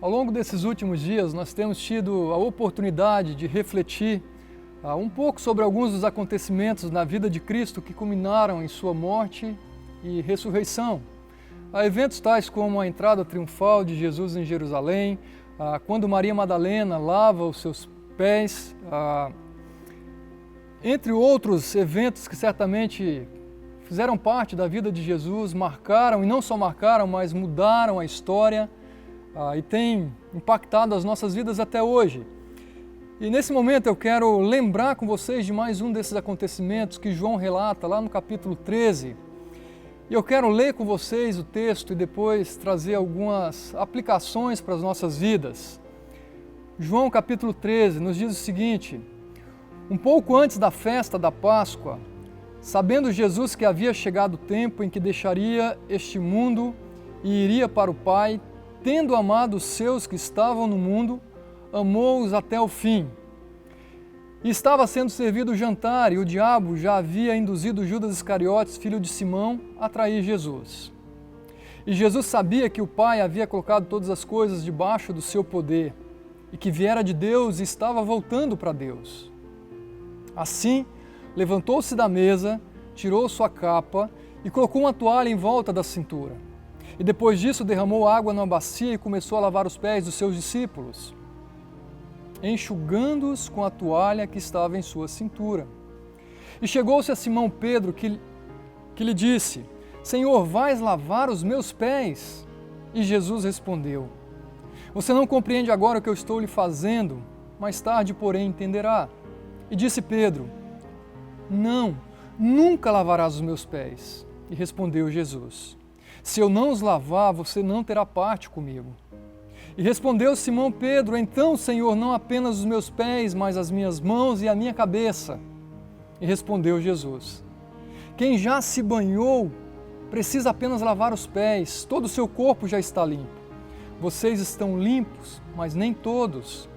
Ao longo desses últimos dias, nós temos tido a oportunidade de refletir um pouco sobre alguns dos acontecimentos na vida de Cristo que culminaram em sua morte e ressurreição. Há eventos tais como a entrada triunfal de Jesus em Jerusalém, quando Maria Madalena lava os seus pés, entre outros eventos que certamente fizeram parte da vida de Jesus, marcaram, e não só marcaram, mas mudaram a história e têm impactado as nossas vidas até hoje. E nesse momento eu quero lembrar com vocês de mais um desses acontecimentos que João relata lá no capítulo 13. E eu quero ler com vocês o texto e depois trazer algumas aplicações para as nossas vidas. João capítulo 13 nos diz o seguinte: um pouco antes da festa da Páscoa, sabendo Jesus que havia chegado o tempo em que deixaria este mundo e iria para o Pai, tendo amado os seus que estavam no mundo, amou-os até o fim. E estava sendo servido o jantar, e o diabo já havia induzido Judas Iscariotes, filho de Simão, a trair Jesus. E Jesus sabia que o Pai havia colocado todas as coisas debaixo do seu poder, e que viera de Deus e estava voltando para Deus. Assim, levantou-se da mesa, tirou sua capa e colocou uma toalha em volta da cintura. E depois disso derramou água numa bacia e começou a lavar os pés dos seus discípulos, enxugando-os com a toalha que estava em sua cintura. E chegou-se a Simão Pedro que lhe disse: Senhor, vais lavar os meus pés? E Jesus respondeu: Você não compreende agora o que eu estou lhe fazendo, mais tarde, porém, entenderá. E disse Pedro: Não, nunca lavarás os meus pés. E respondeu Jesus: Se eu não os lavar, você não terá parte comigo. E respondeu Simão Pedro: Então, Senhor, não apenas os meus pés, mas as minhas mãos e a minha cabeça. E respondeu Jesus: Quem já se banhou precisa apenas lavar os pés, todo o seu corpo já está limpo. Vocês estão limpos, mas nem todos.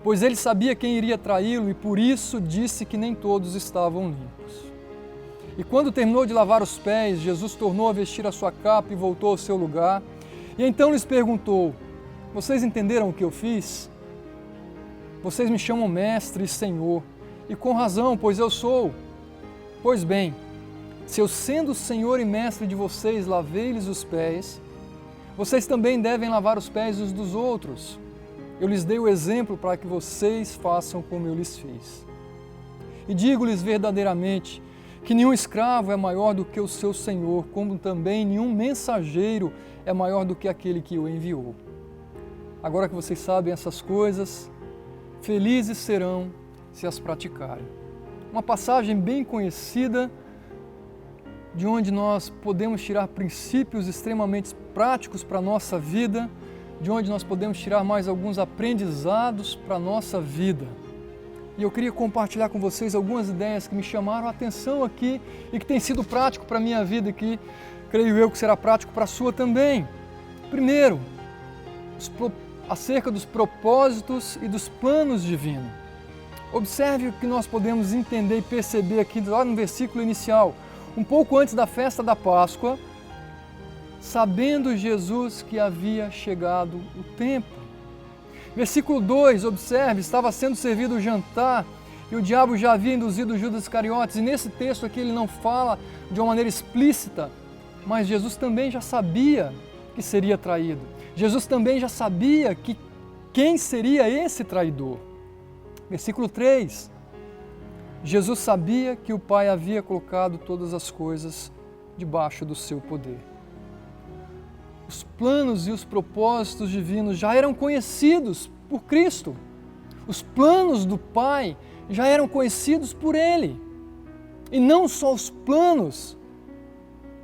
Pois ele sabia quem iria traí-lo e por isso disse que nem todos estavam limpos. E quando terminou de lavar os pés, Jesus tornou a vestir a sua capa e voltou ao seu lugar. E então lhes perguntou: Vocês entenderam o que eu fiz? Vocês me chamam mestre e senhor, e com razão, pois eu sou. Pois bem, se eu sendo senhor e mestre de vocês lavei-lhes os pés, vocês também devem lavar os pés uns dos outros. Eu lhes dei o exemplo para que vocês façam como eu lhes fiz. E digo-lhes verdadeiramente que nenhum escravo é maior do que o seu senhor, como também nenhum mensageiro é maior do que aquele que o enviou. Agora que vocês sabem essas coisas, felizes serão se as praticarem. Uma passagem bem conhecida, de onde nós podemos tirar princípios extremamente práticos para a nossa vida, de onde nós podemos tirar mais alguns aprendizados para a nossa vida. E eu queria compartilhar com vocês algumas ideias que me chamaram a atenção aqui e que tem sido prático para a minha vida e que creio eu que será prático para a sua também. Primeiro, acerca dos propósitos e dos planos divinos. Observe o que nós podemos entender e perceber aqui lá no versículo inicial. Um pouco antes da festa da Páscoa, sabendo Jesus que havia chegado o tempo. Versículo 2, observe, estava sendo servido o jantar e o diabo já havia induzido Judas Iscariotes. E nesse texto aqui ele não fala de uma maneira explícita, mas Jesus também já sabia que seria traído. Jesus também já sabia quem seria esse traidor. Versículo 3, Jesus sabia que o Pai havia colocado todas as coisas debaixo do seu poder. Os planos e os propósitos divinos já eram conhecidos por Cristo. Os planos do Pai já eram conhecidos por Ele. E não só os planos,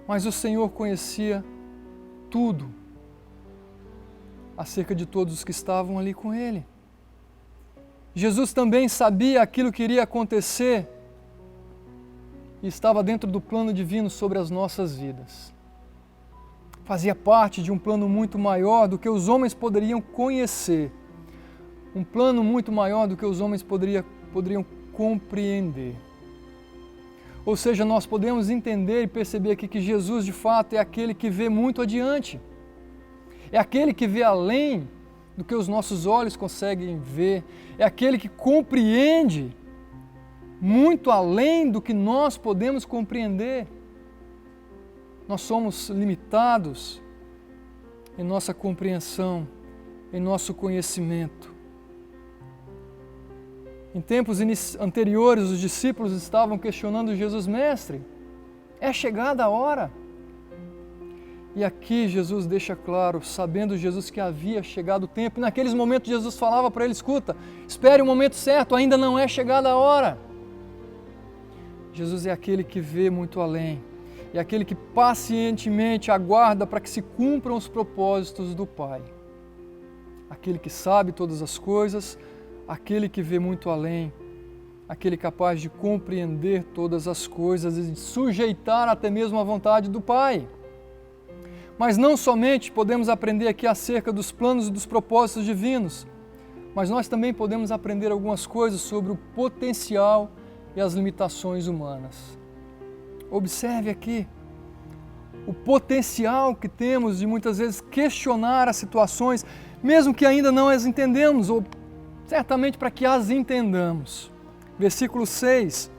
mas o Senhor conhecia tudo acerca de todos os que estavam ali com Ele. Jesus também sabia aquilo que iria acontecer e estava dentro do plano divino sobre as nossas vidas. Fazia parte de um plano muito maior do que os homens poderiam conhecer, um plano muito maior do que os homens poderiam compreender. Ou seja, nós podemos entender e perceber aqui que Jesus de fato é aquele que vê muito adiante, é aquele que vê além do que os nossos olhos conseguem ver, é aquele que compreende muito além do que nós podemos compreender. Nós somos limitados em nossa compreensão, em nosso conhecimento. Em tempos anteriores, os discípulos estavam questionando Jesus: Mestre, é chegada a hora? E aqui Jesus deixa claro, sabendo Jesus que havia chegado o tempo, e naqueles momentos Jesus falava para ele: escuta, espere o momento certo, ainda não é chegada a hora. Jesus é aquele que vê muito além, é aquele que pacientemente aguarda para que se cumpram os propósitos do Pai. Aquele que sabe todas as coisas, aquele que vê muito além, aquele capaz de compreender todas as coisas e de sujeitar até mesmo a vontade do Pai. Mas não somente podemos aprender aqui acerca dos planos e dos propósitos divinos, mas nós também podemos aprender algumas coisas sobre o potencial e as limitações humanas. Observe aqui o potencial que temos de muitas vezes questionar as situações, mesmo que ainda não as entendemos, ou certamente para que as entendamos. Versículo 6.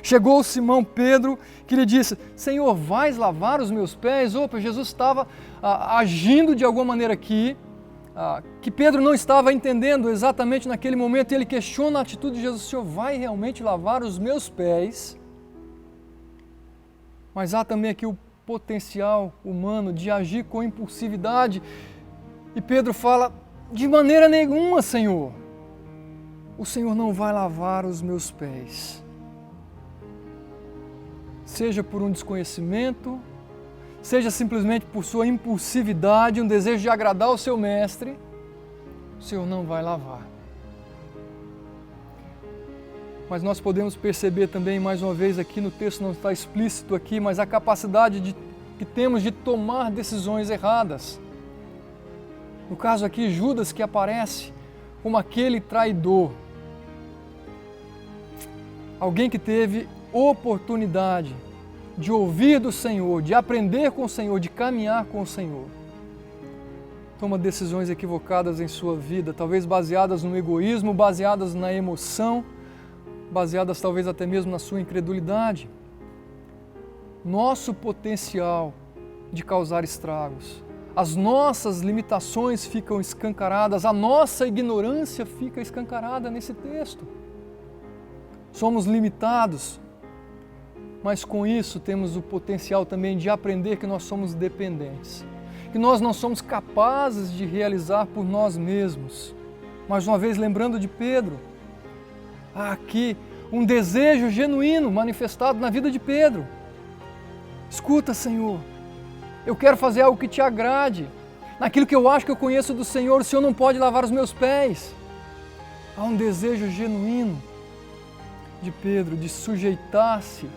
Chegou Simão Pedro, que lhe disse: Senhor, vais lavar os meus pés? Opa, Jesus estava agindo de alguma maneira aqui, que Pedro não estava entendendo exatamente naquele momento, e ele questiona a atitude de Jesus: Senhor, vai realmente lavar os meus pés? Mas há também aqui o potencial humano de agir com impulsividade, e Pedro fala: de maneira nenhuma, Senhor, o Senhor não vai lavar os meus pés. Seja por um desconhecimento, seja simplesmente por sua impulsividade, um desejo de agradar o seu mestre, o Senhor não vai lavar. Mas nós podemos perceber também, mais uma vez aqui no texto, não está explícito aqui, mas a capacidade que temos de tomar decisões erradas. No caso aqui, Judas, que aparece como aquele traidor. Alguém que teve oportunidade de ouvir do Senhor, de aprender com o Senhor, de caminhar com o Senhor. Toma decisões equivocadas em sua vida, talvez baseadas no egoísmo, baseadas na emoção, baseadas talvez até mesmo na sua incredulidade. Nosso potencial de causar estragos, as nossas limitações ficam escancaradas, a nossa ignorância fica escancarada nesse texto. Somos limitados, mas com isso temos o potencial também de aprender que nós somos dependentes, que nós não somos capazes de realizar por nós mesmos. Mais uma vez, lembrando de Pedro, há aqui um desejo genuíno manifestado na vida de Pedro. Escuta, Senhor, eu quero fazer algo que te agrade. Naquilo que eu acho que eu conheço do Senhor, o Senhor não pode lavar os meus pés. Há um desejo genuíno de Pedro de sujeitar-se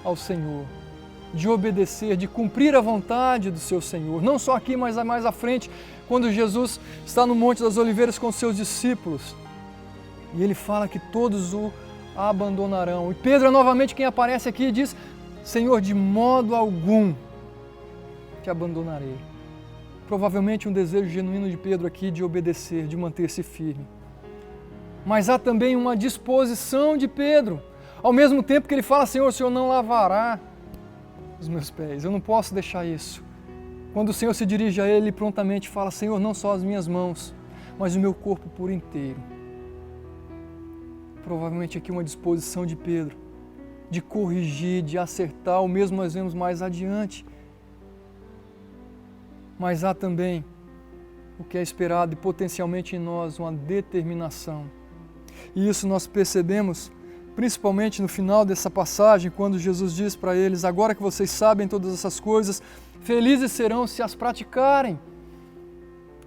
ao Senhor, de obedecer, de cumprir a vontade do seu Senhor. Não só aqui, mas mais à frente, quando Jesus está no Monte das Oliveiras com os seus discípulos, e ele fala que todos o abandonarão. E Pedro é novamente quem aparece aqui e diz: Senhor, de modo algum te abandonarei. Provavelmente um desejo genuíno de Pedro aqui de obedecer, de manter-se firme. Mas há também uma disposição de Pedro, ao mesmo tempo que ele fala: Senhor, o Senhor não lavará os meus pés, eu não posso deixar isso. Quando o Senhor se dirige a ele, ele prontamente fala: Senhor, não só as minhas mãos, mas o meu corpo por inteiro. Provavelmente aqui uma disposição de Pedro, de corrigir, de acertar, o mesmo nós vemos mais adiante. Mas há também o que é esperado e potencialmente em nós, uma determinação. E isso nós percebemos principalmente no final dessa passagem, quando Jesus diz para eles: agora que vocês sabem todas essas coisas, felizes serão se as praticarem.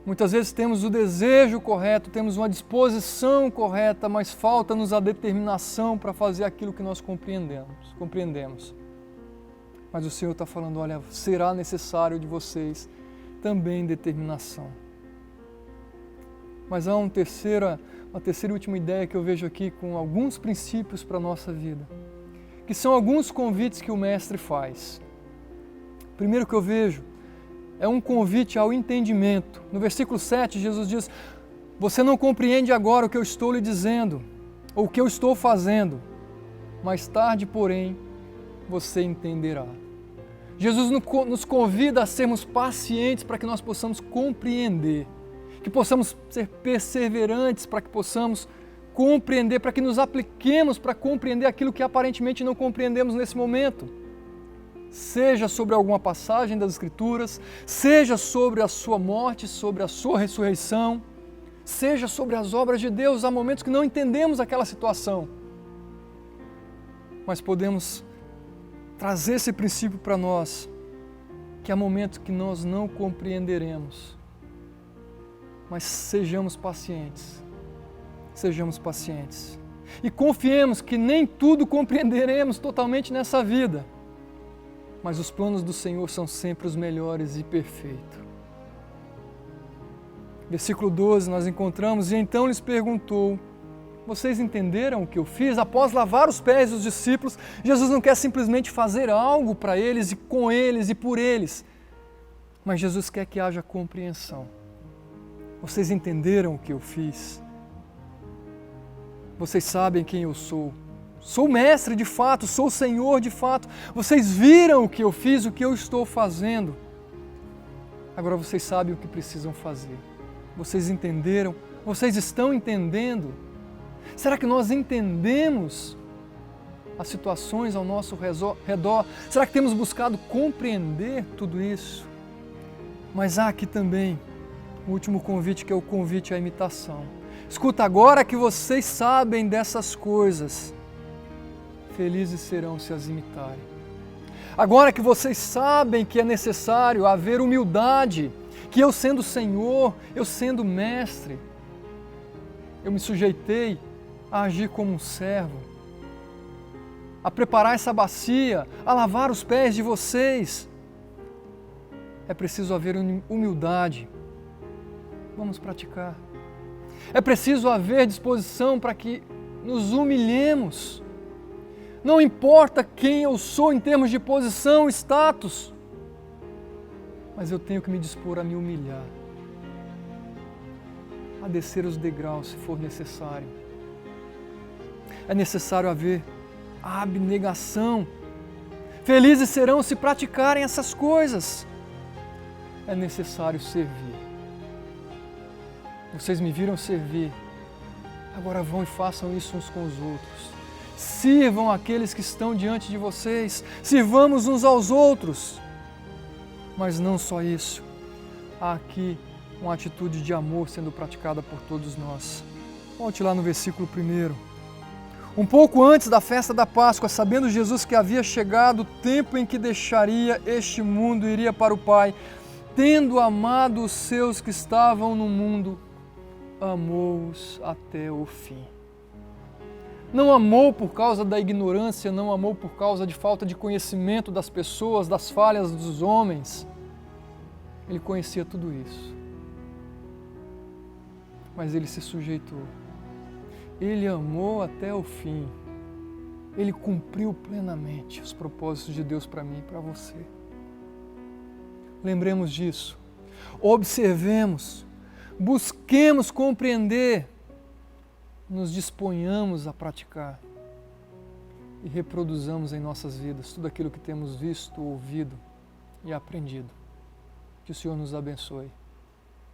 Muitas vezes temos o desejo correto, temos uma disposição correta, mas falta-nos a determinação para fazer aquilo que nós compreendemos. Mas o Senhor está falando: olha, será necessário de vocês também determinação. Mas há uma terceira e última ideia que eu vejo aqui, com alguns princípios para a nossa vida, que são alguns convites que o Mestre faz. Primeiro que eu vejo é um convite ao entendimento. No versículo 7, Jesus diz: você não compreende agora o que eu estou lhe dizendo, ou o que eu estou fazendo. Mais tarde, porém, você entenderá. Jesus nos convida a sermos pacientes para que nós possamos compreender, que possamos ser perseverantes para que possamos compreender, para que nos apliquemos para compreender aquilo que aparentemente não compreendemos nesse momento. Seja sobre alguma passagem das Escrituras, seja sobre a sua morte, sobre a sua ressurreição, seja sobre as obras de Deus. Há momentos que não entendemos aquela situação, mas podemos trazer esse princípio para nós, que há momentos que nós não compreenderemos, mas sejamos pacientes e confiemos que nem tudo compreenderemos totalmente nessa vida, mas os planos do Senhor são sempre os melhores e perfeitos. Versículo 12 nós encontramos: e então lhes perguntou: vocês entenderam o que eu fiz? Após lavar os pés dos discípulos, Jesus não quer simplesmente fazer algo para eles e com eles e por eles, mas Jesus quer que haja compreensão. Vocês entenderam o que eu fiz? Vocês sabem quem eu sou? Sou mestre de fato, sou Senhor de fato. Vocês viram o que eu fiz, o que eu estou fazendo. Agora vocês sabem o que precisam fazer. Vocês entenderam? Vocês estão entendendo? Será que nós entendemos as situações ao nosso redor? Será que temos buscado compreender tudo isso? Mas há aqui também o último convite, que é o convite à imitação. Escuta, agora que vocês sabem dessas coisas, felizes serão se as imitarem. Agora que vocês sabem que é necessário haver humildade, que eu sendo Senhor, eu sendo mestre, eu me sujeitei a agir como um servo, a preparar essa bacia, a lavar os pés de vocês. É preciso haver humildade. Vamos praticar. É preciso haver disposição para que nos humilhemos. Não importa quem eu sou em termos de posição, status, mas eu tenho que me dispor a me humilhar, a descer os degraus se for necessário. É necessário haver a abnegação. Felizes serão se praticarem essas coisas. É necessário servir. Vocês me viram servir, agora vão e façam isso uns com os outros. Sirvam aqueles que estão diante de vocês, sirvamos uns aos outros. Mas não só isso, há aqui uma atitude de amor sendo praticada por todos nós. Volte lá no versículo 1. Um pouco antes da festa da Páscoa, sabendo Jesus que havia chegado o tempo em que deixaria este mundo e iria para o Pai, tendo amado os seus que estavam no mundo, amou-os até o fim. Não amou por causa da ignorância, não amou por causa de falta de conhecimento das pessoas, das falhas dos homens. Ele conhecia tudo isso. Mas ele se sujeitou. Ele amou até o fim. Ele cumpriu plenamente os propósitos de Deus para mim e para você. Lembremos disso. Observemos. Busquemos compreender. Nos disponhamos a praticar. E reproduzamos em nossas vidas tudo aquilo que temos visto, ouvido e aprendido. Que o Senhor nos abençoe.